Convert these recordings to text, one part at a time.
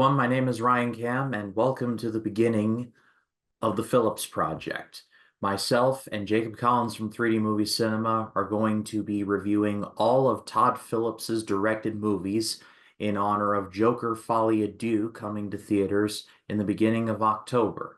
everyone. My name is Ryan Cam, and welcome to the beginning of the Phillips Project. Myself and Jacob Collins from 3D Movie Cinema are going to be reviewing all of Todd Phillips's directed movies in honor of Joker Folie à Deux coming to theaters in the beginning of October.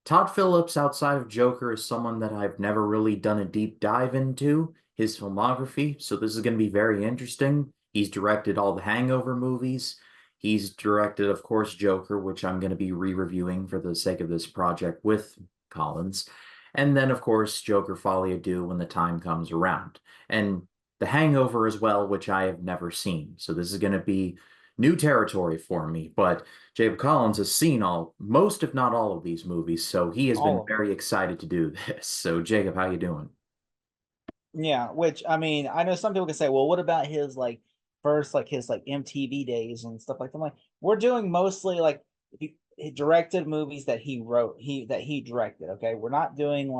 Todd Phillips, outside of Joker, is someone that I've never really done a deep dive into his filmography, so this is going to be very interesting. He's directed all the Hangover movies. He's directed, of course, Joker, which I'm going to be re-reviewing for the sake of this project with Collins. And then, of course, Joker Folie à Deux when the time comes around. And The Hangover as well, which I have never seen. So this is going to be new territory for me, but Jacob Collins has seen most, if not all, of these movies, so he has been All of them. very excited to do this. So, Jacob, how you doing? Yeah, which I mean, I know some people can say, well, what about his first his MTV days and stuff like that? I'm like, we're doing mostly he directed movies that he wrote, he directed. Okay, we're not doing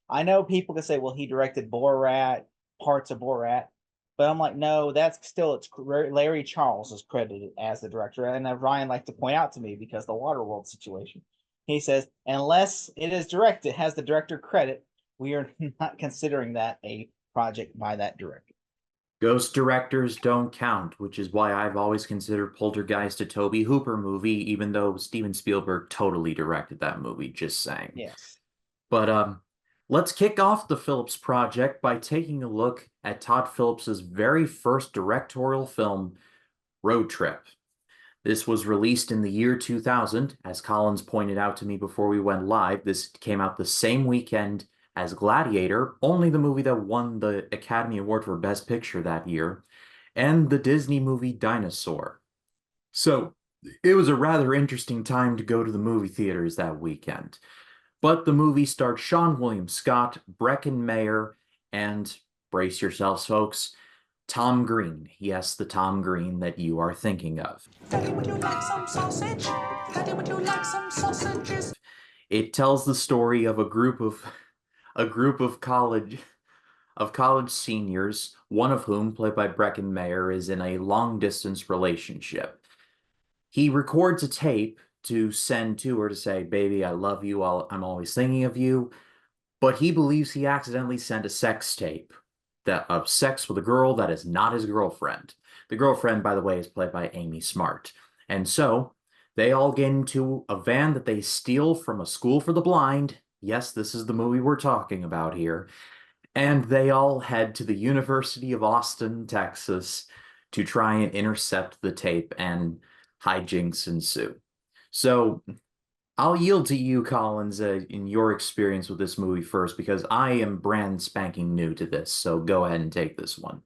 I know people can say, well, he directed Borat, parts of Borat, but I'm like, no, that's still Larry Charles is credited as the director, and Ryan liked to point out to me because the Waterworld situation. He says, unless it is directed, has the director credit, we are not considering that a project by that director. Ghost directors don't count, which is why I've always considered Poltergeist a Tobe Hooper movie, even though Steven Spielberg totally directed that movie, just saying. Yes. But let's kick off the Phillips project by taking a look at Todd Phillips's very first directorial film, Road Trip. This was released in the year 2000. As Collins pointed out to me before we went live, this came out the same weekend as Gladiator, only the movie that won the Academy Award for Best Picture that year, and the Disney movie Dinosaur. So it was a rather interesting time to go to the movie theaters that weekend. But the movie starred Sean William Scott, Breckin Meyer, and brace yourselves, folks, Tom Green. Yes, the Tom Green that you are thinking of. Daddy, would you like some sausage? Daddy, would you like some sausages? It tells the story of a group of college seniors, one of whom, played by Breckin Meyer, is in a long-distance relationship. He records a tape to send to her to say, "Baby, I love you. I'm always thinking of you." But he believes he accidentally sent a sex tape of sex with a girl that is not his girlfriend. The girlfriend, by the way, is played by Amy Smart. And so they all get into a van that they steal from a school for the blind. Yes, this is the movie we're talking about here. And they all head to the University of Austin, Texas, to try and intercept the tape, and hijinks ensue. So I'll yield to you, Collins, in your experience with this movie first, because I am brand spanking new to this. So go ahead and take this one.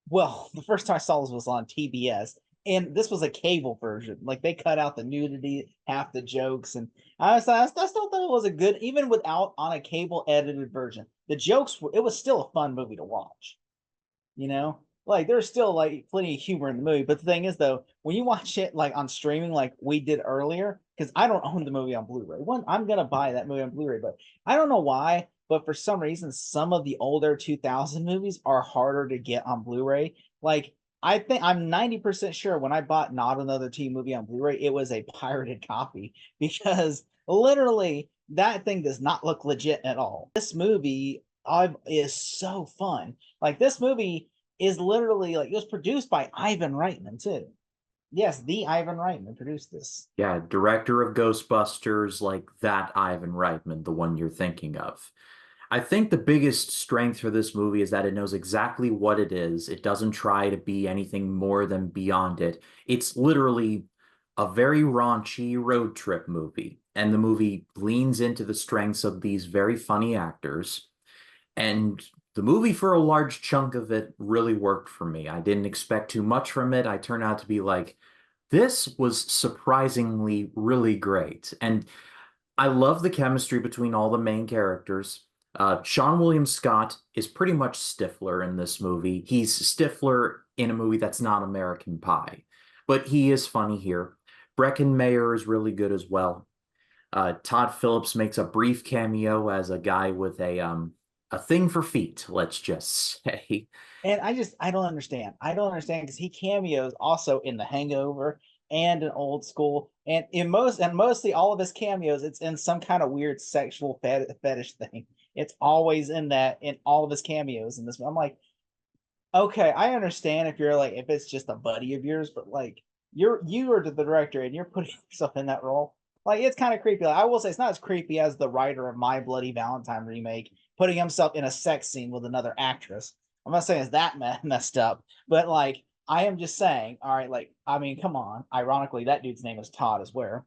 Well, the first time I saw this was on TBS, and this was a cable version. Like they cut out the nudity, half the jokes, and I still thought it was a good, even without on a cable edited version. The jokes were, it was still a fun movie to watch. You know, like there's still plenty of humor in the movie. But the thing is, though, when you watch it on streaming, like we did earlier, because I don't own the movie on Blu-ray. One, I'm gonna buy that movie on Blu-ray, but I don't know why. But for some reason, some of the older 2000 movies are harder to get on Blu-ray. Like I think I'm 90% sure when I bought Not Another Teen Movie on Blu-ray, it was a pirated copy because literally that thing does not look legit at all. This movie is so fun. Like this movie is literally it was produced by Ivan Reitman too. Yes, the Ivan Reitman produced this. Yeah, director of Ghostbusters, like that Ivan Reitman, the one you're thinking of. I think the biggest strength for this movie is that it knows exactly what it is. It doesn't try to be anything more than beyond it. It's literally a very raunchy road trip movie, and the movie leans into the strengths of these very funny actors. And the movie, for a large chunk of it, really worked for me. I didn't expect too much from it. I turned out to be like, this was surprisingly really great. And I love the chemistry between all the main characters. Sean William Scott is pretty much Stifler in this movie. He's Stifler in a movie that's not American Pie, but he is funny here. Breckin Meyer is really good as well. Todd Phillips makes a brief cameo as a guy with a thing for feet, let's just say. And I don't understand. I don't understand because he cameos also in The Hangover and an old school. And mostly all of his cameos, it's in some kind of weird sexual fetish thing. It's always in that in all of his cameos in this. I'm like, okay, I understand if you're like if it's just a buddy of yours, but like you are the director and you're putting yourself in that role. Like it's kind of creepy. Like, I will say it's not as creepy as the writer of My Bloody Valentine remake putting himself in a sex scene with another actress. I'm not saying it's that messed up, but like I am just saying, all right, like I mean, come on. Ironically, that dude's name is Todd as well.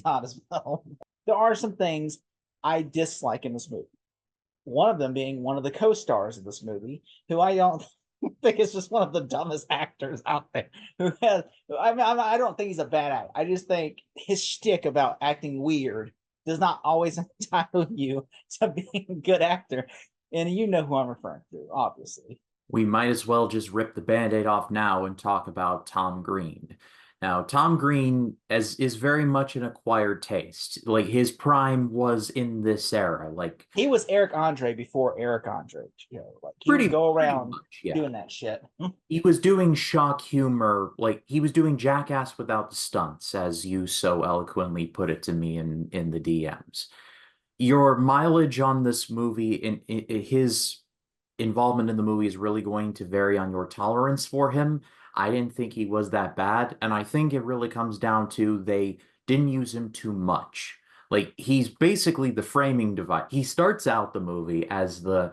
Todd as well. There are some things I dislike in this movie. One of them being one of the co-stars of this movie, who I don't think is just one of the dumbest actors out there. Who has, I mean, I don't think he's a bad actor. I just think his shtick about acting weird does not always entitle you to being a good actor. And you know who I'm referring to, obviously. We might as well just rip the Band-Aid off now and talk about Tom Green. Now, Tom Green is very much an acquired taste. Like his prime was in this era. Like He was Eric Andre before Eric Andre. Like he would go pretty around much, yeah. doing that shit. He was doing shock humor, like he was doing Jackass without the stunts, as you so eloquently put it to me in the DMs. Your mileage on this movie in his involvement in the movie is really going to vary on your tolerance for him. I didn't think he was that bad, and I think it really comes down to they didn't use him too much. Like he's basically the framing device. He starts out the movie as the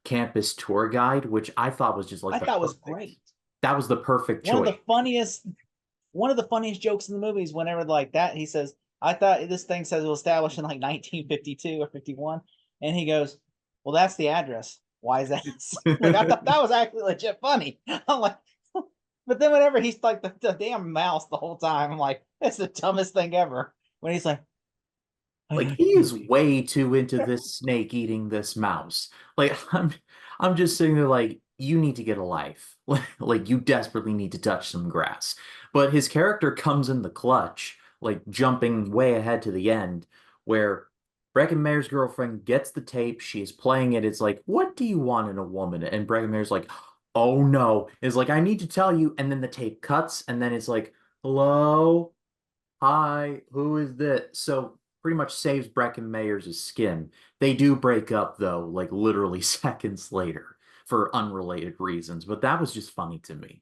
campus tour guide, which I thought was just like I the thought was perfect. great. That was the perfect One of choice. the funniest one of the funniest jokes in the movie is whenever like that he says, I thought this thing says it was established in like 1952 or 51. And he goes, well, that's the address. Why is that? Like, I thought that was actually legit funny. I'm like, but then whenever he's like the damn mouse the whole time, I'm like, it's the dumbest thing ever. When he's like, Like he is way too into this snake eating this mouse. Like I'm just sitting there like you need to get a life. Like you desperately need to touch some grass. But his character comes in the clutch, like jumping way ahead to the end, where Breckenmayer's girlfriend gets the tape, she is playing it. It's like, what do you want in a woman? And Breckenmayer's like, oh no. It's like, I need to tell you. And then the tape cuts, and then it's like, hello? Hi, who is this? So pretty much saves Breckenmayer's skin. They do break up though, like literally seconds later for unrelated reasons, but that was just funny to me.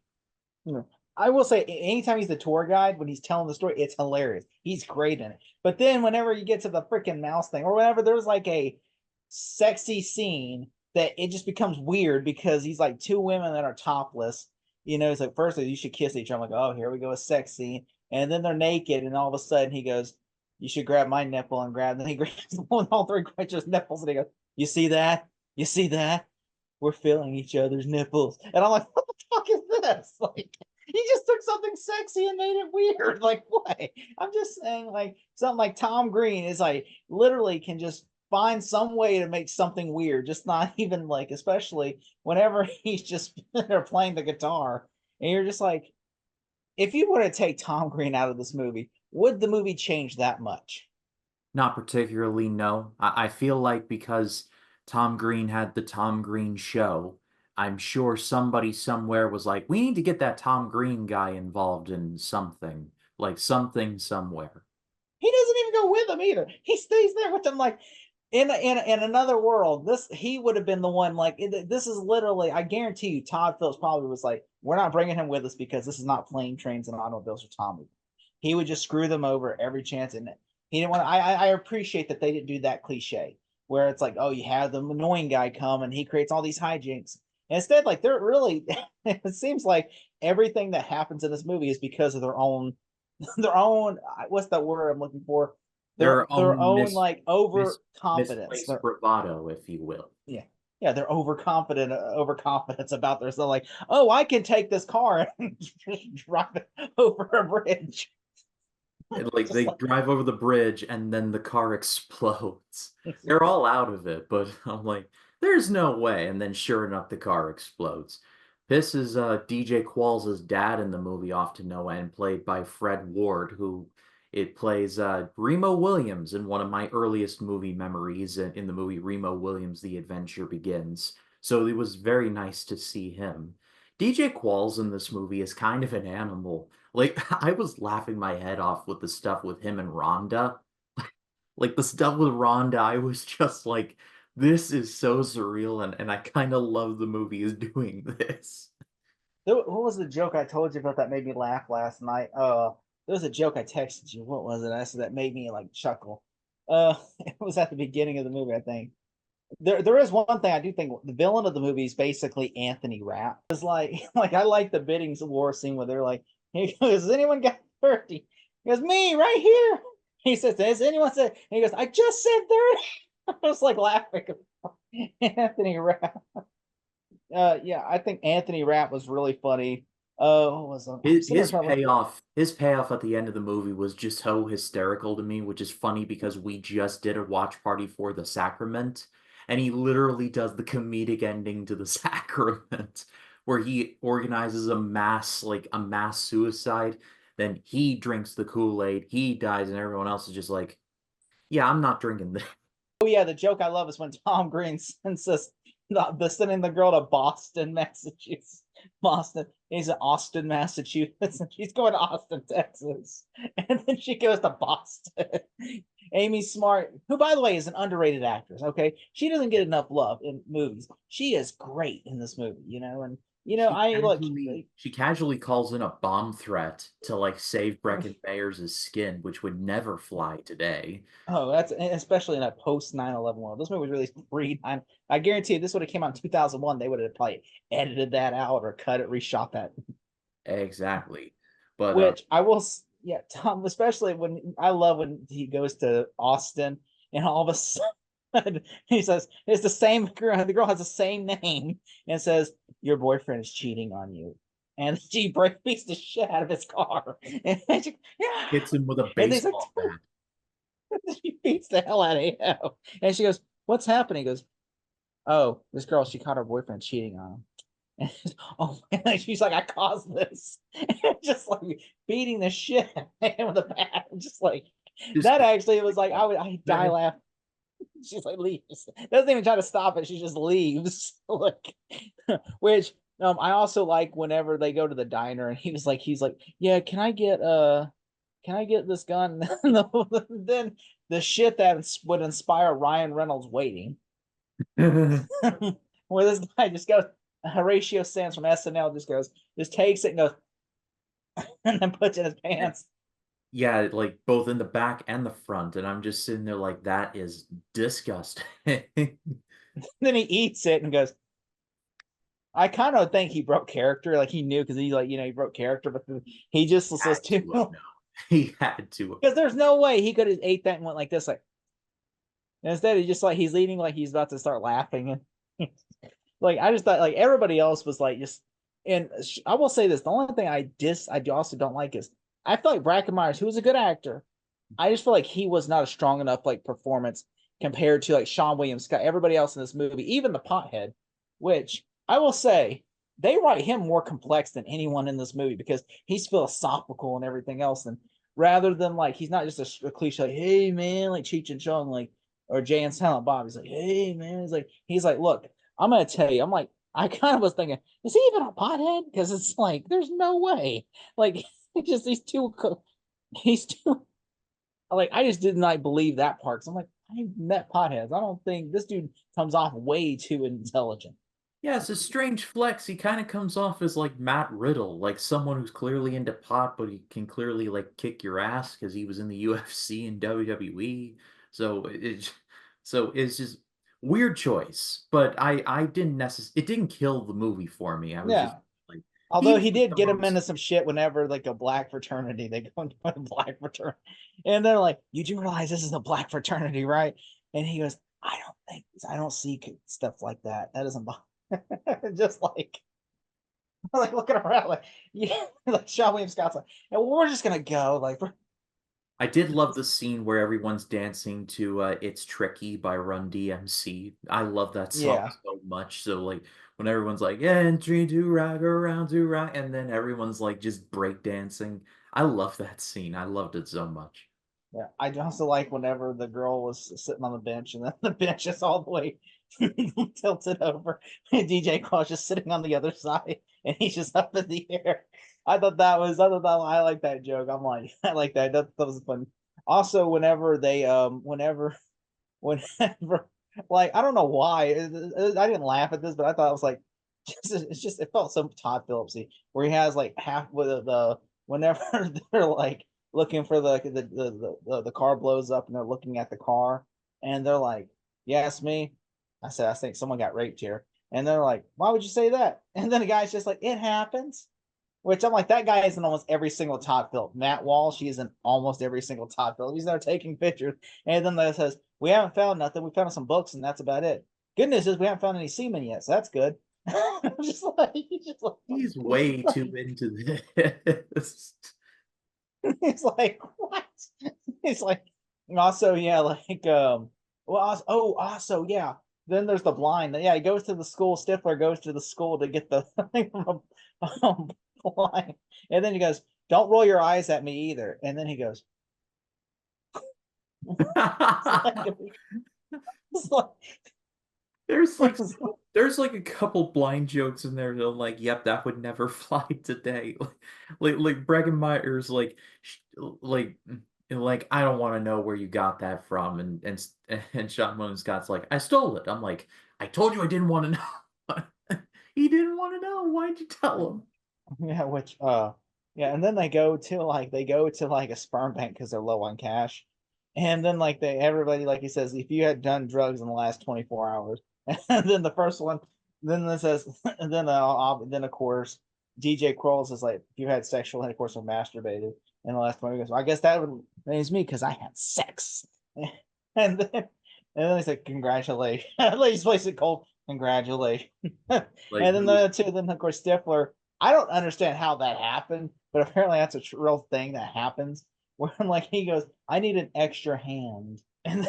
I will say, anytime he's the tour guide, when he's telling the story, it's hilarious. He's great in it. But then, whenever you get to the freaking mouse thing, or whenever there's like a sexy scene, that it just becomes weird because he's like two women that are topless. It's like first you should kiss each other. I'm like, oh, here we go, a sex scene, and then they're naked, and all of a sudden he goes, "You should grab my nipple," and grab. And then he grabs all three creatures' nipples, and he goes, "You see that? You see that? We're feeling each other's nipples." And I'm like, "What the fuck is this?" Like he just took something sexy and made it weird. Like what? I'm just saying, like something like Tom Green is like literally can just find some way to make something weird. Just not even like, especially whenever he's just they're playing the guitar, and you're just like, if you were to take Tom Green out of this movie, would the movie change that much? Not particularly, no. I feel like because Tom Green had the Tom Green show, I'm sure somebody somewhere was like, we need to get that Tom Green guy involved in something, like something somewhere. He doesn't even go with them either. He stays there with them like in another world. This he would have been the one like this is literally. I guarantee you, Todd Phillips probably was like, "We're not bringing him with us because this is not plane, trains, and automobiles for Tommy." He would just screw them over every chance, and he didn't want. I appreciate that they didn't do that cliche where it's like, oh, you have the annoying guy come and he creates all these hijinks. And instead, like they're really, it seems like everything that happens in this movie is because of their own their own what's that word I'm looking for? Their Their own own like overconfidence. misplaced bravado, if you will. Yeah. Yeah, they're overconfidence about their so like, oh, I can take this car and just drive it over a bridge. Like Just they like drive over the bridge and then the car explodes. They're all out of it, but I'm like, there's no way. And then sure enough, the car explodes. Pisses DJ Qualls' dad in the movie off to no end, played by Fred Ward, who it plays Remo Williams in one of my earliest movie memories in the movie Remo Williams, The Adventure Begins. So it was very nice to see him. DJ Qualls in this movie is kind of an animal. Like I was laughing my head off with the stuff with him and Rhonda. Like the stuff with Rhonda, I was just like, this is so surreal, and I kind of love the movie is doing this. What was the joke I told you about that made me laugh last night? There was a joke I texted you. What was it? I said that made me like chuckle. It was at the beginning of the movie, I think. There is one thing I do think the villain of the movie is basically Anthony Rapp. It's like like I like the bidding war scene where they're like, he goes, has anyone got 30? He goes, me right here. He says, has anyone said? And he goes, I just said 30. I was like laughing. Anthony Rapp. Yeah, I think Anthony Rapp was really funny. What was I'm His, sitting there his trying to look. payoff, his payoff at the end of the movie was just so hysterical to me, which is funny because we just did a watch party for The Sacrament, and he literally does the comedic ending to The Sacrament, where he organizes a mass suicide. Then he drinks the Kool-Aid, he dies, and everyone else is just like, "Yeah, I'm not drinking this." Oh yeah, the joke I love is when Tom Green sends us sending the girl to Boston, Massachusetts. Boston. He's in Austin, Massachusetts, and she's going to Austin, Texas. And then she goes to Boston. Amy Smart, who by the way is an underrated actress, okay? She doesn't get enough love in movies. She is great in this movie, and I look She casually calls in a bomb threat to like save Breckin Meyers' skin, which would never fly today. oh, that's especially in a post 9/11 world. This movie was released pre 9. I guarantee you, this would have came out in 2001. They would have probably edited that out or cut it, reshot that. Exactly. But Which I will, yeah, Tom, especially when I love when he goes to Austin and all of a sudden he says it's the same girl. The girl has the same name and says your boyfriend is cheating on you, and she beats the shit out of his car, and she, yeah, hits him with a and he's like, baseball bat. she beats the hell out of him. And she goes, what's happening? He goes, oh, this girl, she caught her boyfriend cheating on him. And, oh, and she's like, I caused this. Just like beating the shit out of him with a bat. Just like, Just that actually was like, I die laughing. She's like, leaves. Doesn't even try to stop it. She just leaves. Like, which I also like whenever they go to the diner and he's like, yeah, can I get this gun? Then the shit that would inspire Ryan Reynolds waiting, where this guy just goes, Horatio Sands from SNL just takes it and goes, and then puts it in his pants. yeah, like both in the back and the front, and I'm just sitting there like that is disgusting. Then he eats it and goes, I kind of think he broke character, like he knew because he like he broke character, but he just says Had to have too known. He had to. because there's no way he could have ate that and went like this, like and instead he just like he's eating like he's about to start laughing and like I just thought like everybody else was like just and I will say this the only thing I also don't like is I feel like Bracken Myers who was a good actor I just feel like he was not a strong enough like performance compared to like Sean William Scott everybody else in this movie even the pothead which I will say they write him more complex than anyone in this movie because he's philosophical and everything else and rather than like he's not just a cliche like hey man like Cheech and Chong like or Jay and Silent Bob he's like hey man he's like look I'm gonna tell you I'm like I kind of was thinking is he even a pothead because it's like there's no way like just he's too like I just did not believe that part. So I'm like, I've met potheads. I don't think this dude comes off way too intelligent. Yeah, it's a strange flex. He kind of comes off as like Matt Riddle, like someone who's clearly into pot, but he can clearly like kick your ass because he was in the UFC and WWE. So it's just weird choice. But I didn't necessarily it didn't kill the movie for me. I was just Yeah. like he Although was he like did the get him into most some shit whenever like a black fraternity, they go into a black fraternity. And they're like, you do realize this is a black fraternity, right? And he goes, I don't see stuff like that. That doesn't bother. Just like looking around like yeah, like Sean William Scott's like, and we're just gonna go. Like I did love the scene where everyone's dancing to It's Tricky by Run DMC. I love that song yeah. so much. So like when everyone's like entry to rock around to rock and then everyone's like just break dancing. I love that scene. I loved it so much. Yeah, I also like whenever the girl was sitting on the bench and then the bench is all the way tilted over and DJ Qualls just sitting on the other side and he's just up in the air. I like that joke. I'm like, I like that. That was fun. Also, whenever, like, I don't know why I didn't laugh at this, but I thought it was like, it felt so Todd Phillipsy, where he has like half with whenever they're like looking for the car blows up and they're looking at the car and they're like, yes, me. I think someone got raped here, and they're like, why would you say that? And then the guy's just like, it happens. Which I'm like, that guy is in almost every single Top Phillip. Matt Walsh, he's in almost every single Top Phillip. He's there taking pictures. And then that says, we haven't found nothing. We found some books, and that's about it. Good news is we haven't found any semen yet, so that's good. Just like, He's way too into this. he's like, what? He's like, also, yeah, like, well, also, yeah. Then there's the blind. Yeah, he goes to the school. Stifler goes to the school to get the thing from blind. And then he goes, don't roll your eyes at me either. And then he goes, it's like, There's like it's like, there's like a couple blind jokes in there that I'm like, yep, that would never fly today. Like Breggenmeyer's like I don't want to know where you got that from, and Sean Moon Scott's like, I stole it. I'm like, I told you I didn't want to know. He didn't want to know. Why'd you tell him? yeah, yeah, and then they go to like a sperm bank because they're low on cash. And then like everybody, like he says, if you had done drugs in the last 24 hours, and then the first one, then it says, and then of course DJ Qualls is like, if you had sexual intercourse or masturbated in the last 20 years, well, I guess that would means me because I had sex. And then he's like, congratulations. He's basically called congratulations. And Like then then of course Stifler. I don't understand how that happened, but apparently that's a real thing that happens. Where like he goes, I need an extra hand, and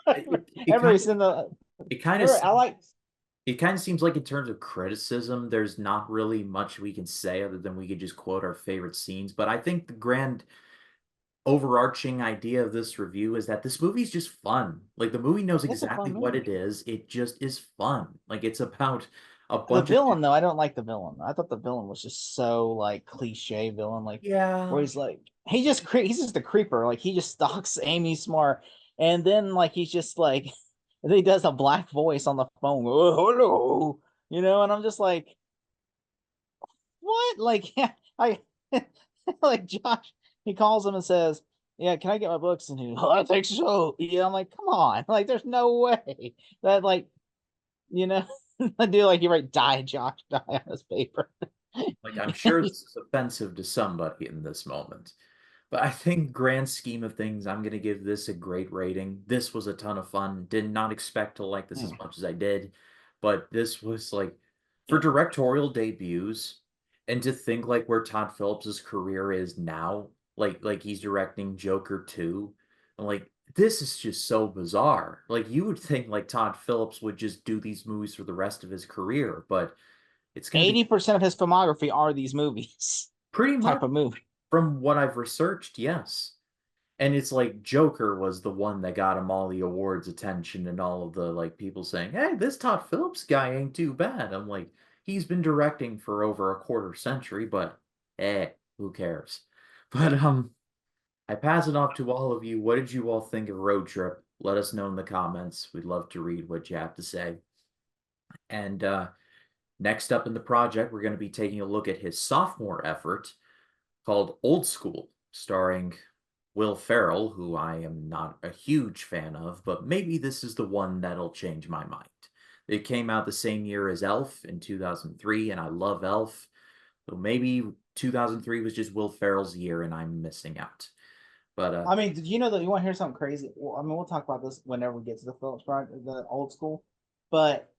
it kind everybody's of in the. it kind of I like. it kind of seems like in terms of criticism, there's not really much we can say other than we could just quote our favorite scenes. But I think the grand overarching idea of this review is that this movie's just fun. Like the movie knows It's a exactly fun what movie. it is. It just is fun. Like it's about a The bunch of villain though, I don't like the villain. I thought the villain was just so like cliche villain, like where yeah. he's like he's just a creeper, like he just stalks Amy Smart, and then like he's just like, and then he does a black voice on the phone, oh, hello, and I'm just like, what? Like, yeah, I like Josh. He calls him and says, "Yeah, can I get my books?" And he, oh, I think so. Yeah, I'm like, come on, like, there's no way that like, you know, I do like you write die, Josh, die on his paper. Like I'm sure this is offensive to somebody in this moment. But I think grand scheme of things, I'm gonna give this a great rating. This was a ton of fun. Did not expect to like this as much as I did, but this was like for Yeah. directorial debuts and to think like where Todd Phillips's career is now, like he's directing Joker 2, and like this is just so bizarre. Like you would think like Todd Phillips would just do these movies for the rest of his career, but it's gonna be 80% of his filmography are these movies pretty type much of movie. from what I've researched, yes. And it's like Joker was the one that got him all the awards attention and all of the like people saying, "Hey, this Todd Phillips guy ain't too bad." I'm like, he's been directing for over a quarter century, but who cares? But I pass it off to all of you. What did you all think of Road Trip? Let us know in the comments. We'd love to read what you have to say. And next up in the project, we're going to be taking a look at his sophomore effort called Old School, starring Will Ferrell, who I am not a huge fan of, but maybe this is the one that'll change my mind. It came out the same year as Elf in 2003, and I love Elf. So maybe 2003 was just Will Ferrell's year and I'm missing out. But I mean, did you know that you want to hear something crazy? Well, I mean, we'll talk about this whenever we get to the Phillips project, the old school. But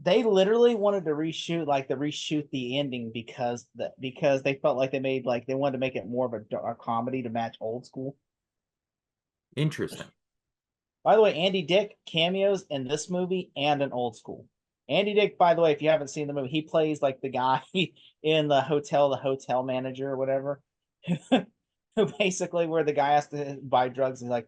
they literally wanted to reshoot the ending because they felt like they wanted to make it more of a comedy to match old school. interesting. By the way, Andy Dick cameos in this movie and in Old School. Andy Dick, by the way, if you haven't seen the movie, he plays like the guy in the hotel manager or whatever, who basically where the guy has to buy drugs and he's like,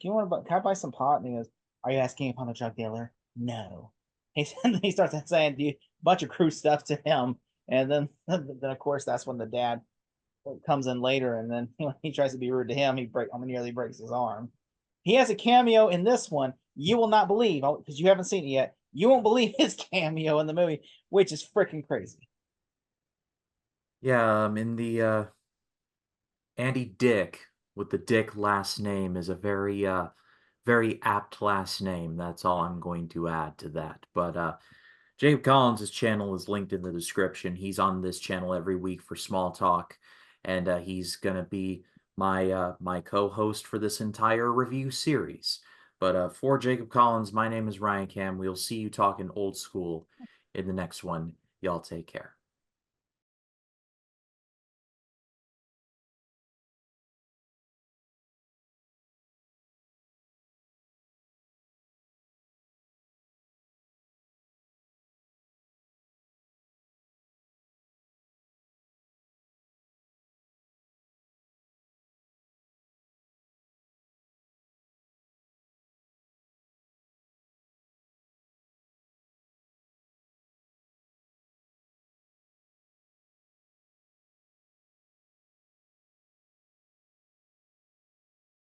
can I buy some pot? And he goes, are you asking if I'm a drug dealer? No. He starts saying bunch of crude stuff to him, And then then of course that's when the dad comes in later, and then he tries to be rude to him. He nearly breaks his arm. He has a cameo in this one. You will not believe, because you haven't seen it yet. You won't believe his cameo in the movie, which is freaking crazy. Yeah, in the Andy Dick with the Dick last name is a very apt last name. That's all I'm going to add to that. But Jacob Collins' channel is linked in the description. He's on this channel every week for small talk, and he's gonna be my co-host for this entire review series. But for Jacob Collins, my name is Ryan Cam. We'll see you talking old school in the next one. Y'all take care.